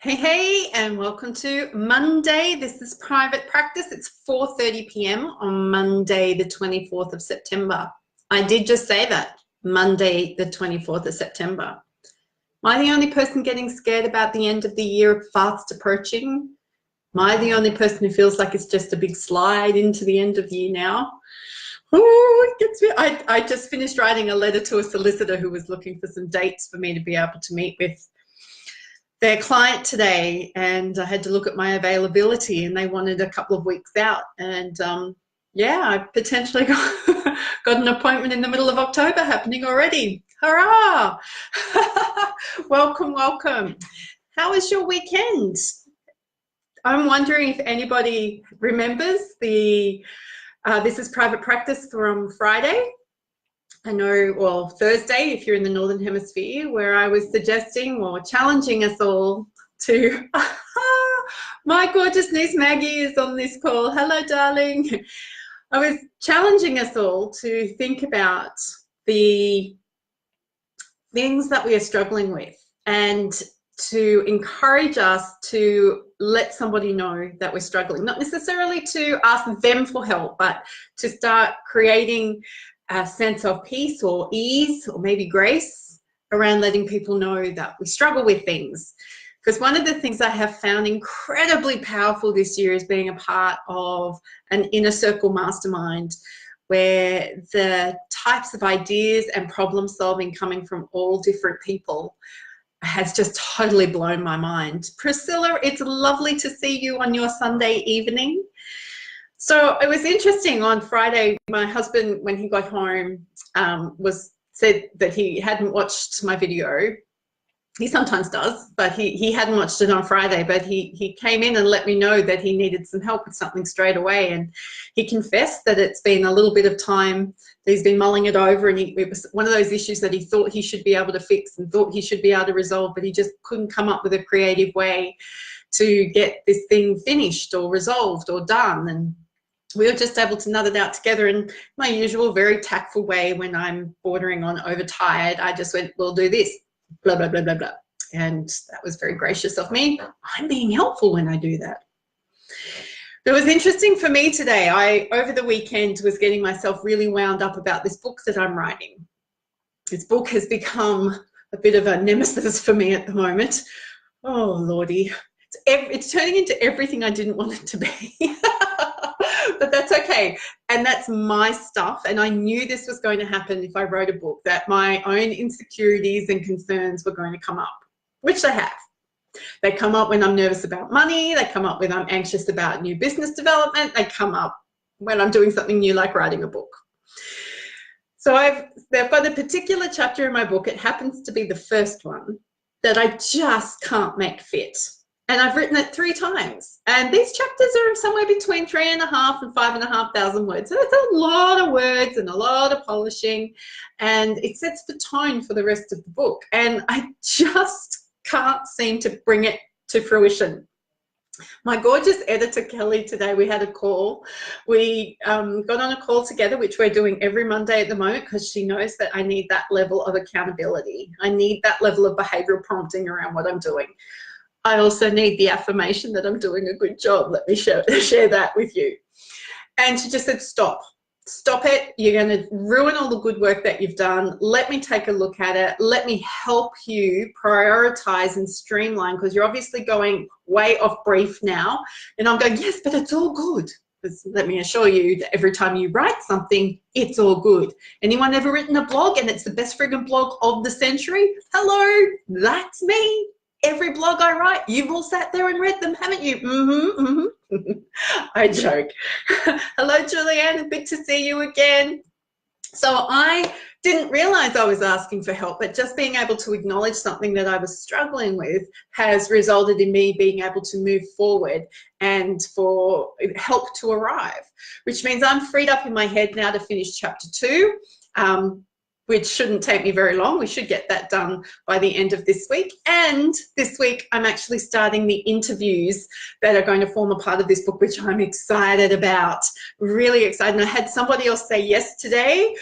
Hey, hey, and welcome to Monday. This is private practice. It's 4:30 p.m. on Monday, the 24th of September. I did just say that, Monday, the 24th of September. Am I the only person getting scared about the end of the year fast approaching? Am I the only person who feels like it's just a big slide into the end of the year now? Oh, it gets me. I just finished writing a letter to a solicitor who was looking for some dates for me to be able to meet with their client today, and I had to look at my availability, and they wanted a couple of weeks out. And yeah, I potentially got an appointment in the middle of October happening already. Hurrah! Welcome, welcome. How was your weekend? I'm wondering if anybody remembers the this is private practice from Friday. I know, well, Thursday, if you're in the Northern Hemisphere, where I was suggesting or challenging us all to, my gorgeous niece Maggie is on this call. Hello, darling. I was challenging us all to think about the things that we are struggling with and to encourage us to let somebody know that we're struggling. Not necessarily to ask them for help, but to start creating a sense of peace or ease or maybe grace around letting people know that we struggle with things. Because one of the things I have found incredibly powerful this year is being a part of an inner circle mastermind where the types of ideas and problem solving coming from all different people has just totally blown my mind. Priscilla, it's lovely to see you on your Sunday evening. So it was interesting on Friday, my husband, when he got home, said that he hadn't watched my video. He sometimes does, but he hadn't watched it on Friday, but he came in and let me know that he needed some help with something straight away. And he confessed that it's been a little bit of time that he's been mulling it over, and it was one of those issues that he thought he should be able to fix and thought he should be able to resolve, but he just couldn't come up with a creative way to get this thing finished or resolved or done. And we were just able to nut it out together in my usual very tactful way. When I'm bordering on overtired, I just went, we'll do this, blah, blah, blah, blah, blah. And that was very gracious of me. I'm being helpful when I do that. It was interesting for me today. I, over the weekend, was getting myself really wound up about this book that I'm writing. This book has become a bit of a nemesis for me at the moment. Oh, Lordy. It's turning into everything I didn't want it to be. But that's okay. And that's my stuff. And I knew this was going to happen if I wrote a book, that my own insecurities and concerns were going to come up, which they have. They come up when I'm nervous about money. They come up when I'm anxious about new business development. They come up when I'm doing something new, like writing a book. So they've got a particular chapter in my book. It happens to be the first one that I just can't make fit. And I've written it 3 times. And these chapters are somewhere between 3,500 and 5,500 words. So it's a lot of words and a lot of polishing. And it sets the tone for the rest of the book. And I just can't seem to bring it to fruition. My gorgeous editor, Kelly, today we had a call. We got on a call together, which we're doing every Monday at the moment, because she knows that I need that level of accountability. I need that level of behavioral prompting around what I'm doing. I also need the affirmation that I'm doing a good job. Let me share that with you. And she just said, stop it. You're going to ruin all the good work that you've done. Let me take a look at it. Let me help you prioritize and streamline, because you're obviously going way off brief now. And I'm going, yes, but it's all good. Because let me assure you that every time you write something, it's all good. Anyone ever written a blog and it's the best friggin' blog of the century? Hello, that's me. Every blog I write, you've all sat there and read them, haven't you? I joke. Hello, Julianne. Good to see you again. So I didn't realize I was asking for help, but just being able to acknowledge something that I was struggling with has resulted in me being able to move forward and for help to arrive, which means I'm freed up in my head now to finish chapter 2. Which shouldn't take me very long. We should get that done by the end of this week. And this week, I'm actually starting the interviews that are going to form a part of this book, which I'm excited about, really excited. And I had somebody else say yes today,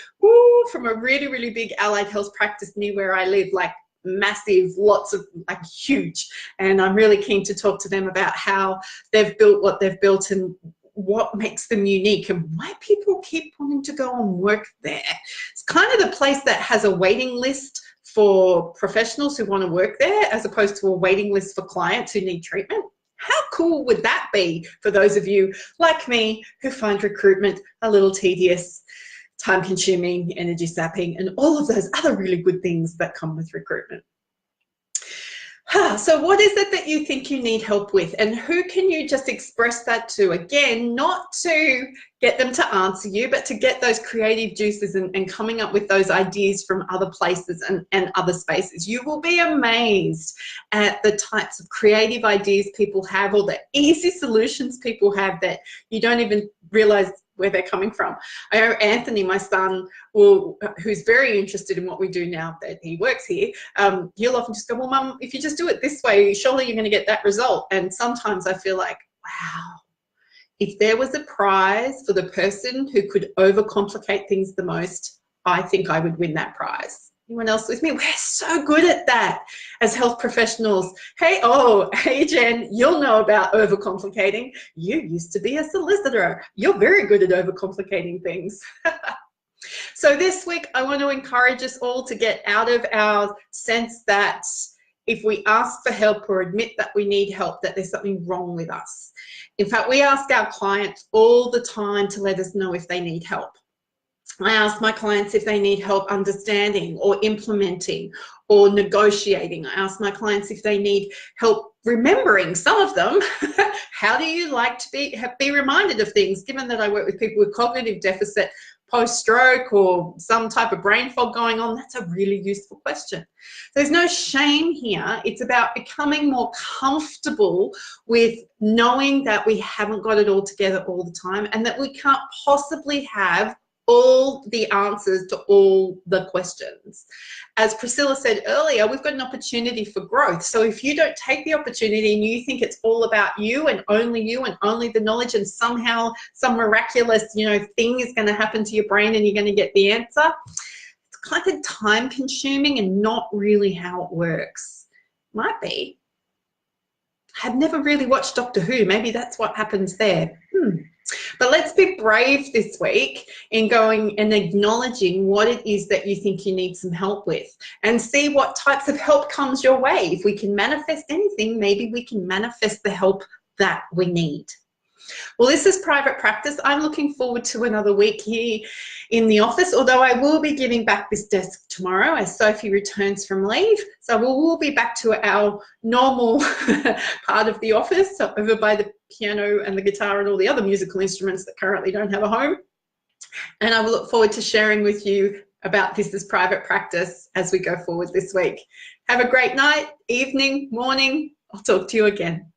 from a really, really big allied health practice near where I live, like massive, lots of, like, huge. And I'm really keen to talk to them about how they've built what they've built and what makes them unique and why people keep wanting to go and work there. It's kind of the place that has a waiting list for professionals who want to work there, as opposed to a waiting list for clients who need treatment. How cool would that be for those of you like me who find recruitment a little tedious, time-consuming, energy-sapping, and all of those other really good things that come with recruitment? So what is it that you think you need help with, and who can you just express that to? Again, not to get them to answer you, but to get those creative juices and coming up with those ideas from other places and other spaces. You will be amazed at the types of creative ideas people have, or the easy solutions people have that you don't even realize where they're coming from. I know Anthony, my son, who's very interested in what we do now that he works here, he'll often just go, well, Mum, if you just do it this way, surely you're going to get that result. And sometimes I feel like, wow, if there was a prize for the person who could overcomplicate things the most, I think I would win that prize. Anyone else with me? We're so good at that as health professionals. Hey, Jen, you'll know about overcomplicating. You used to be a solicitor. You're very good at overcomplicating things. So this week, I want to encourage us all to get out of our sense that if we ask for help or admit that we need help, that there's something wrong with us. In fact, we ask our clients all the time to let us know if they need help. I ask my clients if they need help understanding or implementing or negotiating. I ask my clients if they need help remembering. Some of them, how do you like to be reminded of things? Given that I work with people with cognitive deficit, post-stroke, or some type of brain fog going on, that's a really useful question. There's no shame here. It's about becoming more comfortable with knowing that we haven't got it all together all the time, and that we can't possibly have all the answers to all the questions. As Priscilla said earlier, we've got an opportunity for growth. So if you don't take the opportunity and you think it's all about you and only the knowledge, and somehow some miraculous, thing is going to happen to your brain and you're going to get the answer, it's kind of time consuming and not really how it works. Might be. I've never really watched Doctor Who. Maybe that's what happens there. But let's be brave this week in going and acknowledging what it is that you think you need some help with, and see what types of help comes your way. If we can manifest anything, maybe we can manifest the help that we need. Well, this is Private Practice. I'm looking forward to another week here in the office, although I will be giving back this desk tomorrow as Sophie returns from leave. So we'll be back to our normal part of the office, over by the piano and the guitar and all the other musical instruments that currently don't have a home. And I will look forward to sharing with you about This is Private Practice as we go forward this week. Have a great night, evening, morning. I'll talk to you again.